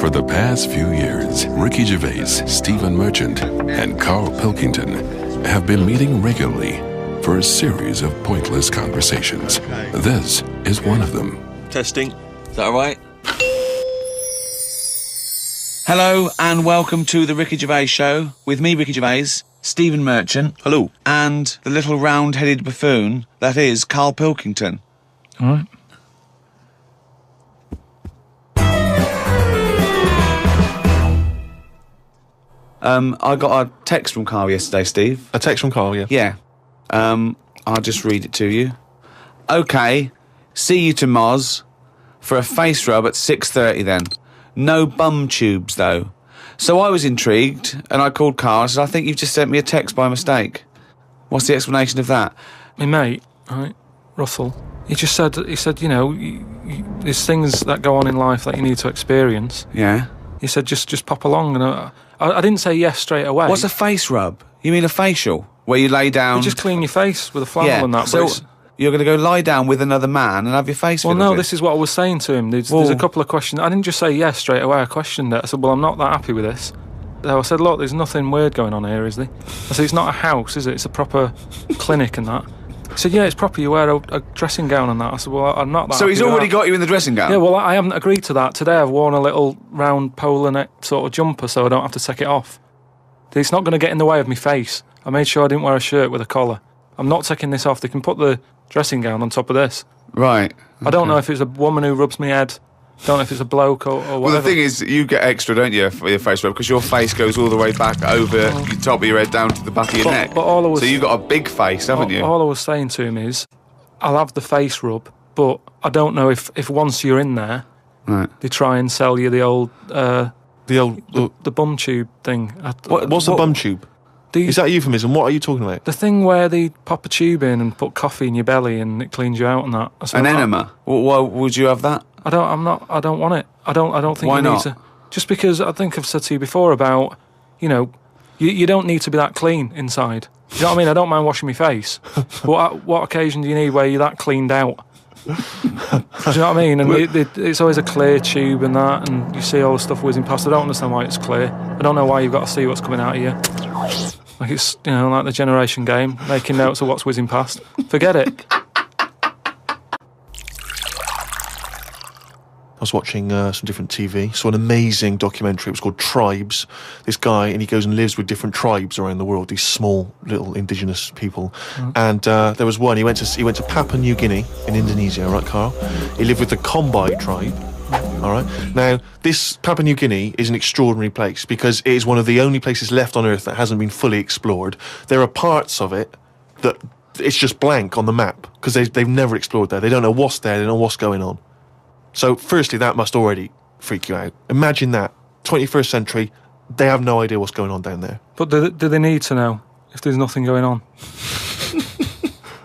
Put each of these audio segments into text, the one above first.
For the past few years, Ricky Gervais, Stephen Merchant, and Carl Pilkington have been meeting regularly for a series of pointless conversations. This is one of them. Testing. Is that all right? Hello and welcome to the Ricky Gervais Show with me, Ricky Gervais, Stephen Merchant. Hello. And the little round-headed buffoon that is Carl Pilkington. All right. I got a text from Carl yesterday, Steve. A text from Carl, yeah. Yeah. I'll just read it to you. OK, see you to Moz for a face rub at 6:30 then. No bum tubes, though. So I was intrigued, and I called Carl and said, I think you've just sent me a text by mistake. What's the explanation of that? My mate, right, Russell, he said, you know, there's things that go on in life that you need to experience. Yeah? He said, just pop along, and I didn't say yes straight away. What's a face rub? You mean a facial? Where you lay down... You just clean your face with a flannel and that. So you're going to go lie down with another man and have your face Well, fiddled no, in? this is what I was saying to him. There's a couple of questions. I didn't just say yes straight away. I questioned it. I said, well, I'm not that happy with this. So I said, look, there's nothing weird going on here, is there? I said, it's not a house, is it? It's a proper clinic and that. He said, yeah, it's proper. You wear a dressing gown and that. I said, well, I'm not that So he's happy with already that. got you in the dressing gown? Yeah, well, I haven't agreed to that. Today I've worn a little round polar neck sort of jumper so I don't have to take it off. It's not going to get in the way of my face. I made sure I didn't wear a shirt with a collar. I'm not taking this off. They can put the dressing gown on top of this. Right. Okay. I don't know if it's a woman who rubs my head. Don't know if it's a bloke or whatever. Well, the thing is, you get extra, don't you, for your face rub, because your face goes all the way back over the top of your head down to the back of your neck. But all I was, so you've got a big face, haven't you? All I was saying to him is, I'll have the face rub, but I don't know if once you're in there, right, they try and sell you the bum tube thing. What's the bum tube? Is that a euphemism? What are you talking about? The thing where they pop a tube in and put coffee in your belly and it cleans you out and that. An enema? Why would you have that? I don't want it. I don't think Why you not? need to. Just because I think I've said to you before about, you know, you don't need to be that clean inside. You know what I mean? I don't mind washing my face. But what occasion do you need where you're that cleaned out? Do you know what I mean? And it's always a clear tube and that, and you see all the stuff whizzing past. I don't understand why it's clear. I don't know why you've got to see what's coming out of you. Like it's, you know, like the generation game, making notes of what's whizzing past. Forget it. I was watching some different TV, saw an amazing documentary. It was called Tribes. This guy, and he goes and lives with different tribes around the world, these small little indigenous people. And there was one, he went to Papua New Guinea in Indonesia, right, Carl? He lived with the Kombai tribe. All right. Now, this Papua New Guinea is an extraordinary place because it is one of the only places left on Earth that hasn't been fully explored. There are parts of it that it's just blank on the map because they've never explored there. They don't know what's there. They don't know what's going on. So, firstly, that must already freak you out. Imagine that. 21st century, they have no idea what's going on down there. But do they need to know if there's nothing going on?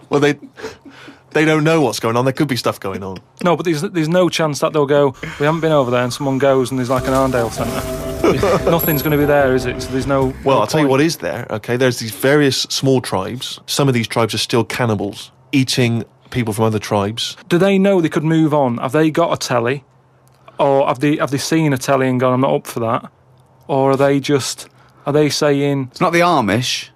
Well, they don't know what's going on. There could be stuff going on. No, but there's no chance that they'll go, we haven't been over there, and someone goes and there's like an Arndale centre. Nothing's going to be there, is it? So there's no... Well, no I'll tell you point. what is there, okay? There's these various small tribes. Some of these tribes are still cannibals, eating people from other tribes. Do they know they could move on? Have they got a telly? Or have they seen a telly and gone, I'm not up for that? Or are they saying... It's not the Amish.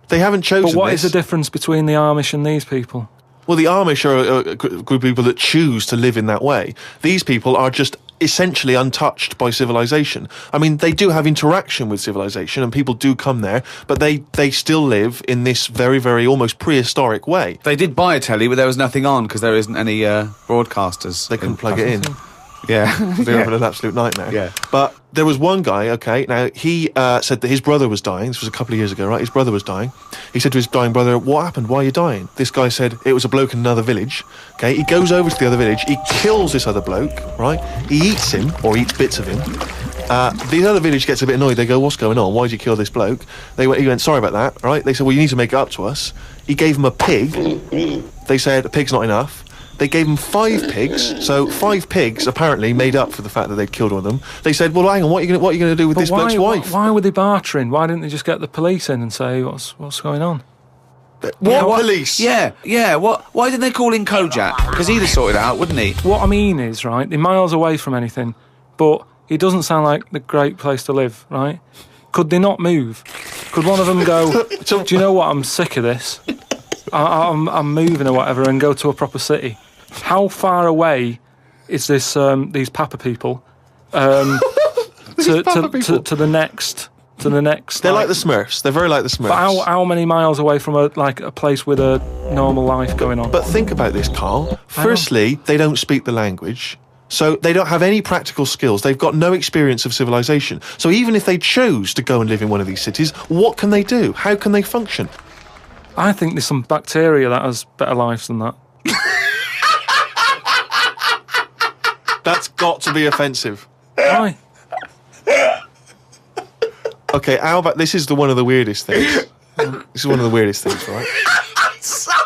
They haven't chosen But what this. is the difference between the Amish and these people? Well, the Amish are a group of people that choose to live in that way. These people are just essentially untouched by civilization. I mean, they do have interaction with civilization and people do come there, but they still live in this very, very almost prehistoric way. They did buy a telly, but there was nothing on because there isn't any broadcasters. They couldn't plug it in. Yeah. They're having an absolute nightmare. Yeah. But there was one guy, okay, now he said that his brother was dying. This was a couple of years ago, right? His brother was dying. He said to his dying brother, what happened? Why are you dying? This guy said, it was a bloke in another village. Okay, he goes over to the other village. He kills this other bloke, right? He eats him, or eats bits of him. The other village gets a bit annoyed. They go, what's going on? Why did you kill this bloke? He went, sorry about that, right? They said, well, you need to make it up to us. He gave him a pig. They said, a pig's not enough. They gave him 5 pigs, so 5 pigs apparently made up for the fact that they'd killed one of them. They said, well, hang on, what are you going to do with this bloke's wife? Why were they bartering? Why didn't they just get the police in and say, what's going on? What police? Yeah. Why didn't they call in Kojak? Because he'd have sorted it out, wouldn't he? What I mean is, right, they're miles away from anything, but It doesn't sound like the great place to live, right? Could they not move? Could one of them go, do you know what, I'm sick of this. I'm moving or whatever, and go to a proper city. How far away is this? These Papa people, to the next. They're like the Smurfs. They're very like the Smurfs. But how many miles away from a place with a normal life going on? But think about this, Carl. Firstly, they don't speak the language, so they don't have any practical skills. They've got no experience of civilization. So even if they chose to go and live in one of these cities, what can they do? How can they function? I think there's some bacteria that has better lives than that. That's got to be offensive. Why? Okay, how about this is one of the weirdest things. This is one of the weirdest things, right? Sorry.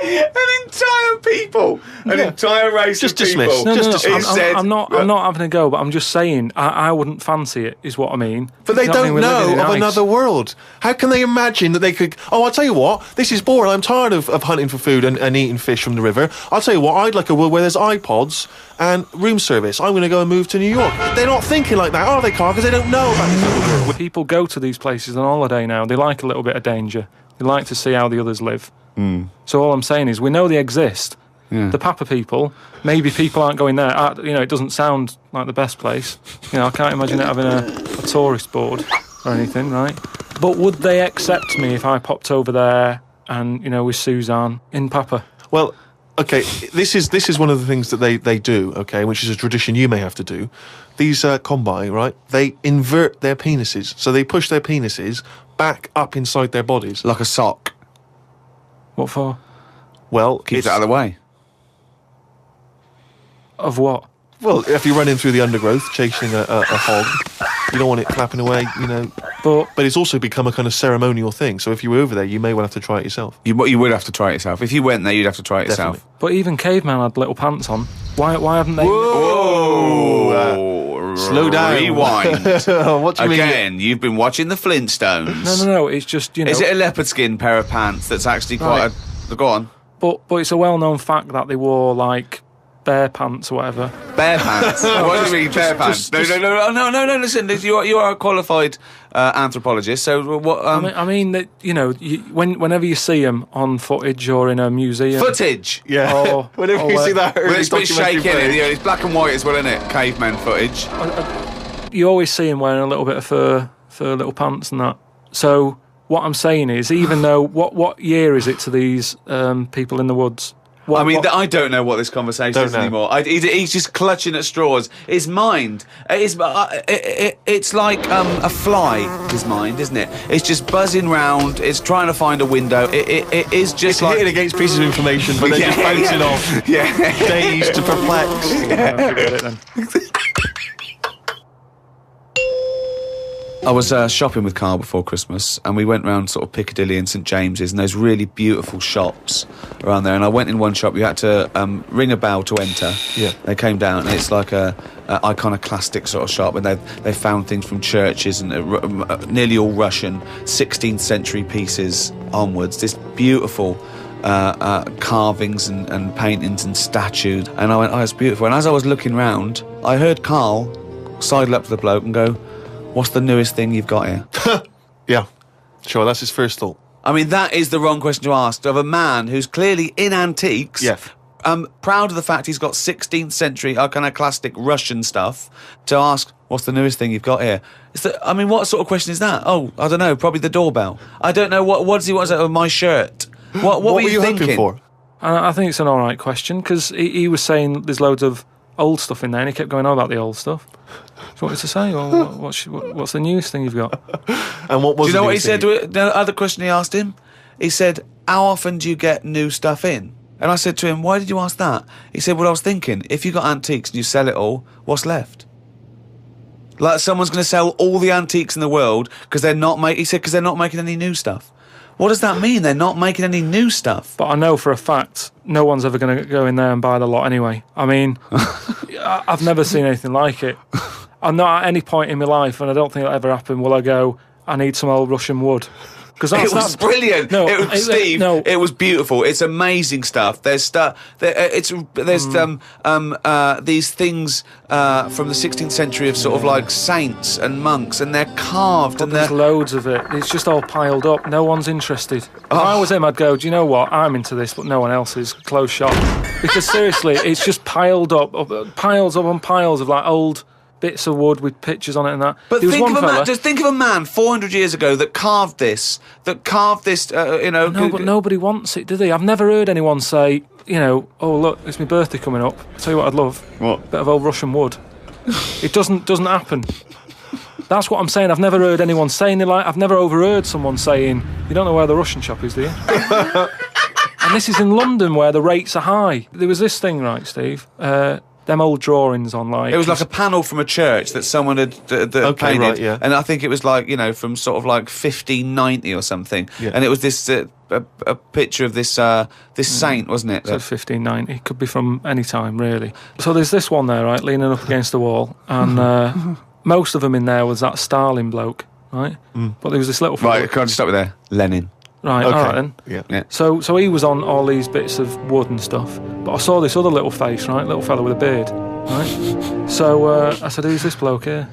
An entire people, an entire race Just of people. dismiss. No, Just dismiss. I'm not having a go, but I'm just saying I wouldn't fancy it, is what I mean. But they You know what I don't mean? We're living know in of ice. another world. How can they imagine that they could... Oh, I'll tell you what, this is boring. I'm tired of hunting for food and eating fish from the river. I'll tell you what, I'd like a world where there's iPods and room service. I'm going to go and move to New York. They're not thinking like that, are they, Carl? Because they don't know about this other world. People go to these places on holiday now. They like a little bit of danger. They like to see how the others live. So all I'm saying is we know they exist. The Papa people, maybe people aren't going there. It doesn't sound like the best place. I can't imagine it having a tourist board or anything, right? But would they accept me if I popped over there and, with Suzanne in Papa? Well, okay, this is one of the things that they do, okay, which is a tradition you may have to do. These Kombai, right, they invert their penises. So they push their penises back up inside their bodies. Like a sock. What for? Well, Keeps it out of the way. Of what? Well, if you're running through the undergrowth chasing a hog, you don't want it flapping away, But it's also become a kind of ceremonial thing. So if you were over there, you may well have to try it yourself. You would have to try it yourself. If you went there, you'd have to try it yourself. Definitely. But even caveman had little pants on. Why haven't they? Whoa! Slow down. Rewind. What do you mean? Again, you've been watching the Flintstones. No. It's just Is it a leopard skin pair of pants that's actually quite a... Go on. But it's a well-known fact that they wore like bear pants or whatever. Bare pants. What do you mean, bare pants? No. Listen, you are a qualified anthropologist. So what? I mean that whenever you see them on footage or in a museum, footage. Yeah. Or- Whenever or you see like- that Well, early it's a bit documentary shaky, isn't it? footage. Yeah, it's black and white as well, isn't it? Caveman footage. you always see them wearing a little bit of fur little pants and that. So what I'm saying is, even though what year is it to these people in the woods? I don't know what this conversation is anymore. He's just clutching at straws. His mind, it's like a fly. His mind, isn't it? It's just buzzing round. It's trying to find a window. It is just It's like hitting against pieces of information, but then just bouncing off. Yeah. Dazed to perplexed. Forget it then. I was shopping with Carl before Christmas, and we went round sort of Piccadilly and St James's, and there's really beautiful shops around there. And I went in one shop. You had to ring a bell to enter. Yeah. They came down, and it's like a iconoclastic sort of shop, and they found things from churches and nearly all Russian 16th century pieces onwards. This beautiful carvings and paintings and statues. And I went, oh, it's beautiful. And as I was looking round, I heard Carl sidle up to the bloke and go, what's the newest thing you've got here? Yeah, sure, that's his first thought. I mean, that is the wrong question to ask of a man who's clearly in antiques. Yeah. Proud of the fact he's got 16th century iconoclastic Russian stuff, to ask, what's the newest thing you've got here? What sort of question is that? Oh, I don't know, probably the doorbell. I don't know, what does he want to say? Oh, my shirt. What were you thinking? hoping for? I think it's an all right question, because he was saying there's loads of old stuff in there, and he kept going on about the old stuff. Do you want me to say, or what's the newest thing you've got? And what was? Do you know what he newest said thing? to it? The other question he asked him? He said, how often do you get new stuff in? And I said to him, why did you ask that? He said, well, I was thinking, if you got antiques and you sell it all, what's left? Like someone's going to sell all the antiques in the world because they're not making any new stuff. What does that mean? They're not making any new stuff. But I know for a fact no one's ever going to go in there and buy the lot anyway. I mean, I've never seen anything like it. I'm not at any point in my life, and I don't think it'll ever happen, will I go, I need some old Russian wood. Because It was brilliant. No, it was, Steve. no. It was beautiful. It's amazing stuff. There's stuff. There's these things from the 16th century of sort of like saints and monks, and they're carved But and there's they're. loads of it. It's just all piled up. No one's interested. If Oh. I was him, I'd go, do you know what? I'm into this, but no one else is. Close shop. Because seriously, it's just piled up, piles on piles of like old bits of wood with pictures on it and that. But There was think one of a fella, man. Just think of a man 400 years ago that carved this. No, but nobody wants it, do they? I've never heard anyone say, oh look, it's my birthday coming up. I'll tell you what I'd love. What? Bit of old Russian wood. It doesn't happen. That's what I'm saying. I've never heard anyone saying it. Like, I've never overheard someone saying, you don't know where the Russian shop is, do you? And this is in London where the rates are high. There was this thing, right, Steve? Them old drawings on like... It was like a panel from a church that someone had painted, right, yeah. and I think it was like from sort of like 1590 or something. Yeah. And it was this a picture of this saint, wasn't it? So 1590. It could be from any time, really. So there's this one there, right, leaning up against the wall, and most of them in there was that Stalin bloke, right? But there was this little fella. Right, can I just stop you there? Lenin. Right, Okay. all right then. Yeah. So he was on all these bits of wood and stuff, but I saw this other little face, right, little fella with a beard, right? So I said, who's this bloke here?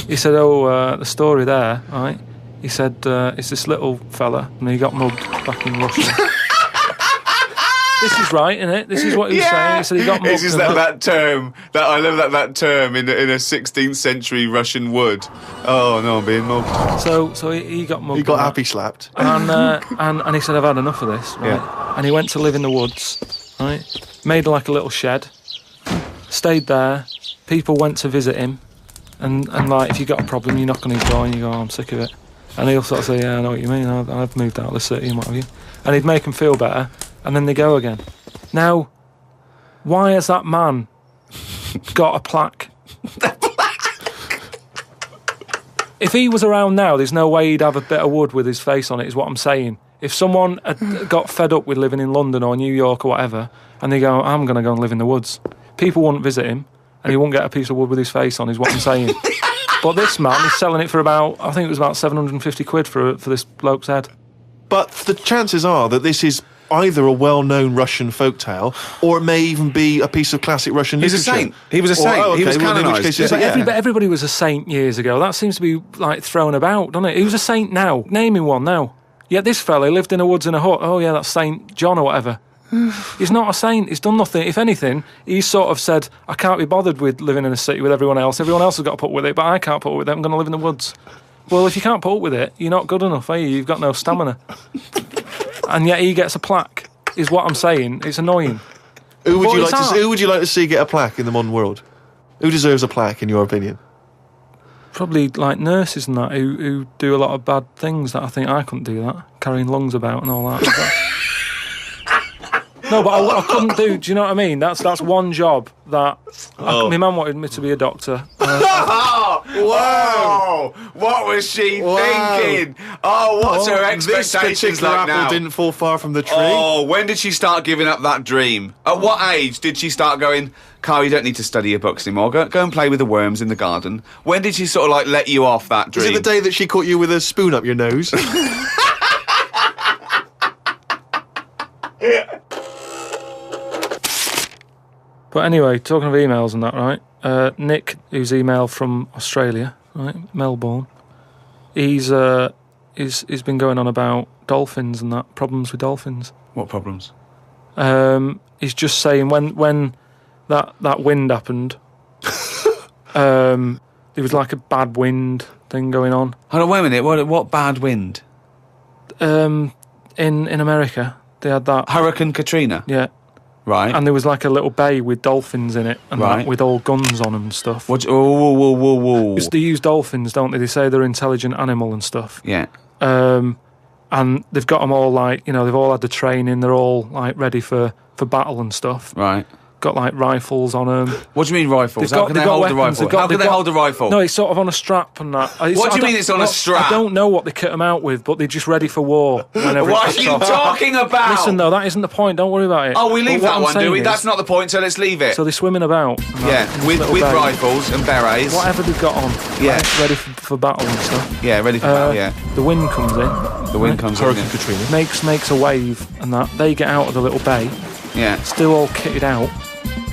He said, the story there, right? He said, it's this little fella, and he got mugged back in Russia. This is right, isn't it? This is what he was saying. He said he got mugged. It's just that term, that I love that term in a 16th century Russian wood. Oh no, I'm being mugged. So he got mugged. He got and happy slapped. and he said, I've had enough of this, right? Yeah. And he went to live in the woods, right? Made like a little shed, stayed there. People went to visit him, and like, if you got a problem, you knock on his door and you go, I'm sick of it. And he'll sort of say, yeah, I know what you mean, I've moved out of the city and what have you. And he'd make them feel better, and then they go again. Now, why has that man got a plaque? If he was around now, there's no way he'd have a bit of wood with his face on it, is what I'm saying. If someone had got fed up with living in London or New York or whatever, and they go, I'm going to go and live in the woods, people wouldn't visit him, and he wouldn't get a piece of wood with his face on, is what I'm saying. But this man is selling it for about, I think it was about 750 quid for this bloke's head. But the chances are that this is either a well-known Russian folktale, or it may even be a piece of classic Russian He's a literature. saint. He was a saint. Oh, okay. He was Well, in which canonised. case it's Yeah. like Everybody was a saint years ago. That seems to be like thrown about, doesn't it? Who's a saint now? Name him one now. Yet this fella lived in the woods in a hut. Oh yeah, that's Saint John or whatever. He's not a saint. He's done nothing. If anything, he's sort of said, I can't be bothered with living in a city with everyone else. Everyone else has got to put up with it, but I can't put up with it. I'm going to live in the woods. Well, if you can't put up with it, you're not good enough, are you? You've got no stamina. And yet he gets a plaque, is what I'm saying. It's annoying. Who would What you is like to that? see, who would you like to see get a plaque in the modern world? Who deserves a plaque, in your opinion? Probably like nurses and that who do a lot of bad things that I think I couldn't do that, carrying lungs about and all that. No, but I couldn't do. Do you know what I mean? That's one job that my mum wanted me to be a doctor. Whoa! What was she thinking? Oh, what's her This expectations particular like apple now? didn't fall far from the tree. Oh, when did she start giving up that dream? At what age did she start going, Carl, you don't need to study your books anymore. Go and play with the worms in the garden. When did she sort of like let you off that Was dream? it the day that she caught you with a spoon up your nose? But anyway, talking of emails and that, right? Nick, who's emailed from Australia, right, Melbourne, he's been going on about dolphins and that, problems with dolphins. What problems? He's just saying when that wind happened, there was like a bad wind thing going on. Hold on, wait a minute. What bad wind? In America, they had that. Hurricane Katrina. Yeah. Right. And there was like a little bay with dolphins in it, and Right. that, with all guns on them and stuff. What? Whoa. They use dolphins, don't they? They say they're an intelligent animal and stuff. Yeah. And they've got them all like, they've all had the training. They're all like ready for battle and stuff. Right. Got like rifles on them. What do you mean rifles? They've How can they hold a weapons. rifle? How can they hold a rifle? No, it's sort of on a strap and that. What do you mean it's on a strap? I don't know what they kit them out with, but they're just ready for war. Whenever What it are kicks you off. talking about? Listen, though, that isn't the point. Don't worry about it. Oh, we leave But what that I'm one, do saying we? is- That's not the point, so let's leave it. So they're swimming about. and that, Yeah, in with this little bay. rifles and berets. Whatever they've got on. Yeah. Ready for battle and stuff. Yeah, ready for battle, yeah. The wind comes in. The wind comes in. Hurricane Katrina. makes a wave, and that they get out of the little bay, Yeah. still all kitted out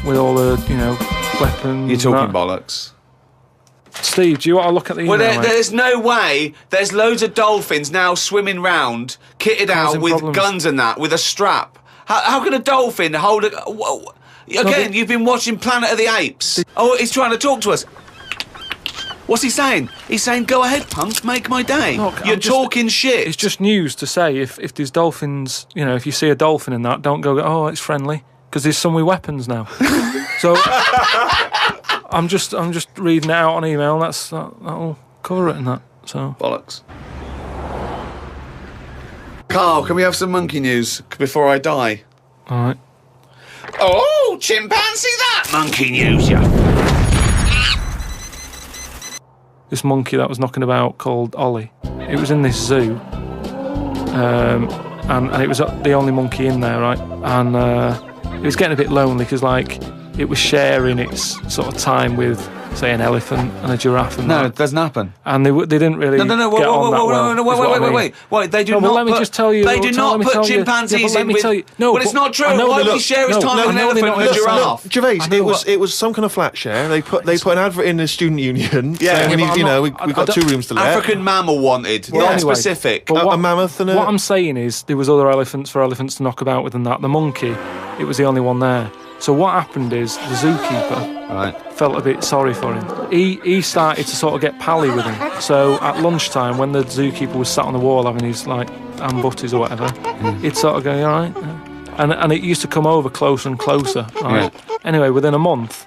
with all the weapons. You're talking and that. bollocks. Steve, do you want to look at the email? Well, mate? there's no way. There's loads of dolphins now swimming round, kitted out Causing with problems. guns and that, with a strap. How can a dolphin hold a... Whoa. Again, you've been watching Planet of the Apes. Oh, he's trying to talk to us. What's he saying? He's saying, go ahead, punk, make my day. Look, You're I'm just- talking shit. It's just news to say if there's dolphins, if you see a dolphin in that, don't go, oh, it's friendly, because there's some with weapons now. So I'm just reading it out on email. That'll cover it and that. So Bollocks. Carl, can we have some monkey news before I die? all right. Oh, chimpanzee that! Monkey news, yeah. This monkey that was knocking about called Ollie. It was in this zoo, and it was the only monkey in there, right? And it was getting a bit lonely because it was sharing its sort of time with, say, an elephant and a giraffe and No, that. it doesn't happen. And they didn't really No, get on that well. Wait, they do No, but not let me put, just tell you. They do not put chimpanzees in with... No, well, it's but not true. I know Why they would he don't- share his no, time no, with an I know they elephant and a don't- giraffe? Gervais, I know it was some kind of flat share. They put an advert in the student union. Yeah. saying we Yeah, need, but you I'm know, not- we I got don't- 2 rooms to let. African mammal wanted, Well, not anyway, specific. but a mammoth and a... What I'm saying is there was other elephants for elephants to knock about with than that. The monkey, it was the only one there. So what happened is the zookeeper Right. felt a bit sorry for him. He started to sort of get pally with him. So at lunchtime, when the zookeeper was sat on the wall having his ham butties or whatever, he'd sort of go, "You all right?" And it used to come over closer and closer. Right. Anyway, within a month,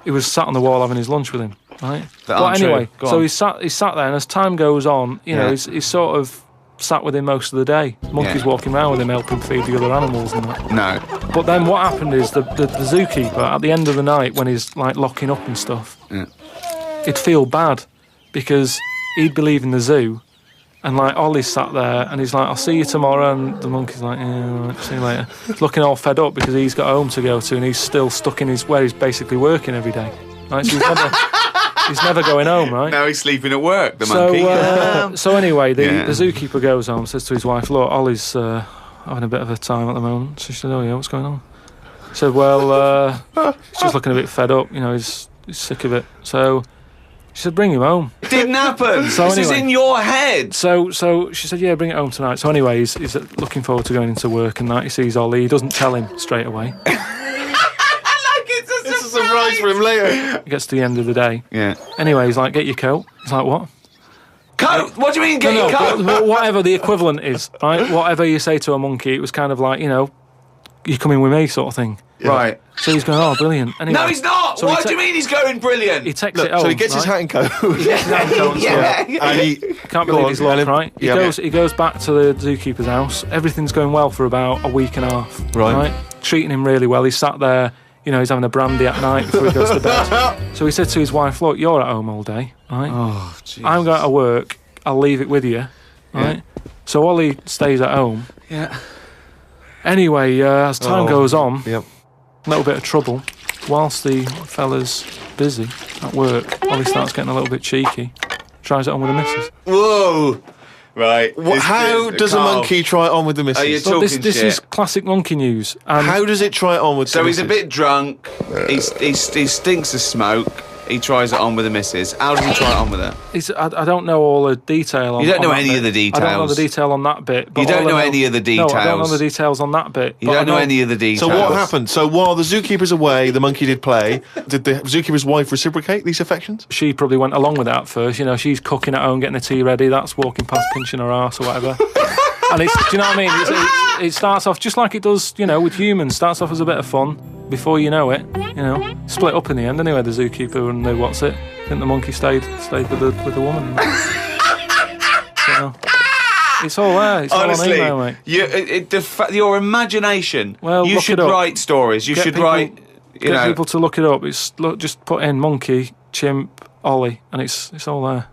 he was sat on the wall having his lunch with him. Right. That But aren't true. anyway, Go so on. he sat there, and as time goes on, Yeah. he's sort of sat with him most of the day. Monkeys Yeah. walking around with him, helping feed the other animals and that. No. But then what happened is the zookeeper, at the end of the night, when he's locking up and stuff, Yeah. he'd feel bad because he'd be leaving the zoo, and Ollie's sat there, and he's like, "I'll see you tomorrow," and the monkey's like, "Yeah, all right, see you later." He's looking all fed up because he's got home to go to, and he's still stuck in where he's basically working every day. Right, so he's never going home, right? Now he's sleeping at work, the monkey. So anyway, the Yeah. zookeeper goes home, says to his wife, "Look, Ollie's having a bit of a time at the moment." So she said, "Oh yeah, what's going on?" He said, "Well, he's just looking a bit fed up. He's sick of it." So she said, "Bring him home." It didn't happen. So this is anyway. in your head. So she said, "Yeah, bring it home tonight." So anyway, he's looking forward to going into work, and that he sees Ollie. He doesn't tell him straight away. It's a surprise for him later. He gets to the end of the day. Yeah. Anyway, he's like, "Get your coat." He's like, "What?" Coat? What do you mean, get your coat? but whatever the equivalent is, right? Whatever you say to a monkey, it was kind of like, you're coming with me sort of thing. Right. So he's going, "Oh, brilliant." Anyway, No, he's not. So Why he do you mean he's going brilliant? He takes Look, it home. so he gets his hat and coat. yeah. And he Can't Go believe on, his luck, Ellen. right? He Yeah. goes back to the zookeeper's house. Everything's going well for about a week and a half. Right. Treating him really well. He's sat there, he's having a brandy at night before he goes to bed. So he said to his wife, "Look, you're at home all day, right? Oh, jeez. I'm going to work. I'll leave it with you, right?" So Ollie stays at home. Yeah. Anyway, as time goes on, Yep. a little bit of trouble. Whilst the fella's busy at work, Ollie starts getting a little bit cheeky. Tries it on with the missus. Whoa. Right. How does a Carl, monkey try it on with the missus? Are you So this talking shit? is classic monkey news. And How does it try it on with So the he's a missus? bit drunk. He stinks of smoke. He tries it on with the missus. How does he try it on with her? I don't know all the detail on You don't know on that any bit. of the I don't know the details. detail on that bit. But You don't all I know any of the No, I don't know details. the details on that bit. You but I don't know any of the details. So what happened? So while the zookeeper's away, the monkey did play. Did the zookeeper's wife reciprocate these affections? She probably went along with it at first. She's cooking at home, getting the tea ready. That's walking past, pinching her arse or whatever. And do you know what I mean? It starts off just like it does, with humans. Starts off as a bit of fun. Before you know it, split up in the end. Anyway, the zookeeper and the what's it? I think the monkey stayed with the woman. So, it's all there. It's Honestly, all on email, mate. your imagination. Well, you look should it up. write stories. You Get should people- write. Get people to look it up. Just put in monkey, chimp, Ollie, and it's all there.